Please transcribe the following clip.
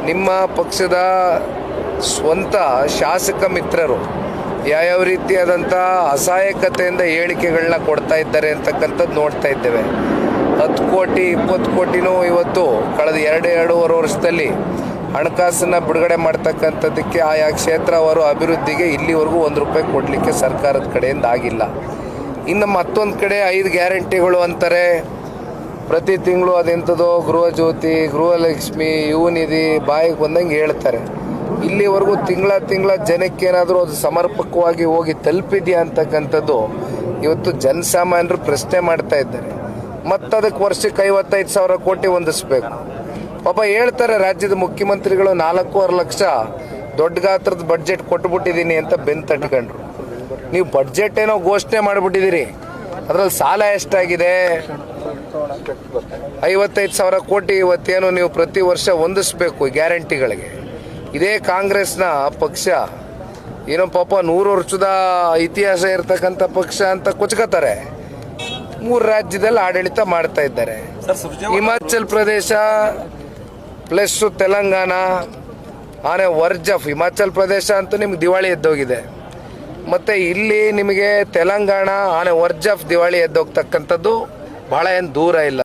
ನಿಮ್ಮ ಪಕ್ಷದ ಸ್ವಂತ ಶಾಸಕ ಮಿತ್ರರು ಯಾವ್ಯಾವ ರೀತಿಯಾದಂಥ ಅಸಹಾಯಕತೆಯಿಂದ ಹೇಳಿಕೆಗಳನ್ನ ಕೊಡ್ತಾ ಇದ್ದಾರೆ ಅಂತಕ್ಕಂಥದ್ದು ನೋಡ್ತಾ ಇದ್ದೇವೆ. 10 ಕೋಟಿ 20 ಕೋಟಿನೂ ಇವತ್ತು ಕಳೆದ 2-2.5 ವರ್ಷದಲ್ಲಿ ಹಣಕಾಸನ್ನು ಬಿಡುಗಡೆ ಮಾಡ್ತಕ್ಕಂಥದ್ದಕ್ಕೆ ಆಯಾ ಕ್ಷೇತ್ರ ಅವರು ಅಭಿವೃದ್ಧಿಗೆ ಇಲ್ಲಿವರೆಗೂ ₹1 ಕೊಡಲಿಕ್ಕೆ ಸರ್ಕಾರದ ಕಡೆಯಿಂದ ಆಗಿಲ್ಲ. ಇನ್ನು ಮತ್ತೊಂದು ಕಡೆ 5 ಗ್ಯಾರಂಟಿಗಳು ಅಂತಾರೆ, ಪ್ರತಿ ತಿಂಗಳು ಅದೆಂಥದೋ ಗೃಹ ಜ್ಯೋತಿ, ಗೃಹಲಕ್ಷ್ಮಿ, ಯುವ ನಿಧಿ ಬಾಯಿಗೆ ಬಂದಂಗೆ ಹೇಳ್ತಾರೆ. ಇಲ್ಲಿವರೆಗೂ ತಿಂಗಳ ಜನಕ್ಕೇನಾದರೂ ಅದು ಸಮರ್ಪಕವಾಗಿ ಹೋಗಿ ತಲುಪಿದೆಯಾ ಅಂತಕ್ಕಂಥದ್ದು ಇವತ್ತು ಜನಸಾಮಾನ್ಯರು ಪ್ರಶ್ನೆ ಮಾಡ್ತಾ ಇದ್ದಾರೆ. ಮತ್ತು ಅದಕ್ಕೆ ವರ್ಷಕ್ಕೆ 55,000 ಕೋಟಿ ಹೊಂದಿಸ್ಬೇಕು. ಪಾಪ ಹೇಳ್ತಾರೆ ರಾಜ್ಯದ ಮುಖ್ಯಮಂತ್ರಿಗಳು 4.5 ಲಕ್ಷ ದೊಡ್ಡ ಗಾತ್ರದ ಬಡ್ಜೆಟ್ ಕೊಟ್ಬಿಟ್ಟಿದ್ದೀನಿ ಅಂತ ಬೆನ್ನು ತಟ್ಕೊಂಡ್ರು. ನೀವು ಬಡ್ಜೆಟ್ ಏನೋ ಘೋಷಣೆ ಮಾಡಿಬಿಟ್ಟಿದ್ದೀರಿ, ಅದರಲ್ಲಿ ಸಾಲ ಎಷ್ಟಾಗಿದೆ? 55,000 ಕೋಟಿ ಇವತ್ತೇನು ನೀವು ಪ್ರತಿ ವರ್ಷ ಹೊಂದಿಸ್ಬೇಕು ಗ್ಯಾರಂಟಿಗಳಿಗೆ. ಇದೇ ಕಾಂಗ್ರೆಸ್ನ ಪಕ್ಷ ಏನೋ ಪಾಪ 100 ವರ್ಷದ ಇತಿಹಾಸ ಇರ್ತಕ್ಕಂಥ ಪಕ್ಷ ಅಂತ ಕೊಚ್ಕೋತಾರೆ. 3 ರಾಜ್ಯದಲ್ಲಿ ಆಡಳಿತ ಮಾಡ್ತಾ ಇದ್ದಾರೆ. ಹಿಮಾಚಲ್ ಪ್ರದೇಶ ಪ್ಲಸ್ ತೆಲಂಗಾಣ ಆನೆ ವರ್ಜ್ ಆಫ್ ಹಿಮಾಚಲ್ ಪ್ರದೇಶ ಅಂತೂ ನಿಮ್ಗೆ ದಿವಾಳಿ ಎದ್ದೋಗಿದೆ. ಮತ್ತು ಇಲ್ಲಿ ನಿಮಗೆ ತೆಲಂಗಾಣ ಆನೆ ವರ್ಜ್ ಆಫ್ ದಿವಾಳಿ ಎದ್ದೋಗ್ತಕ್ಕಂಥದ್ದು ಭಾಳ ಏನು ದೂರ ಇಲ್ಲ.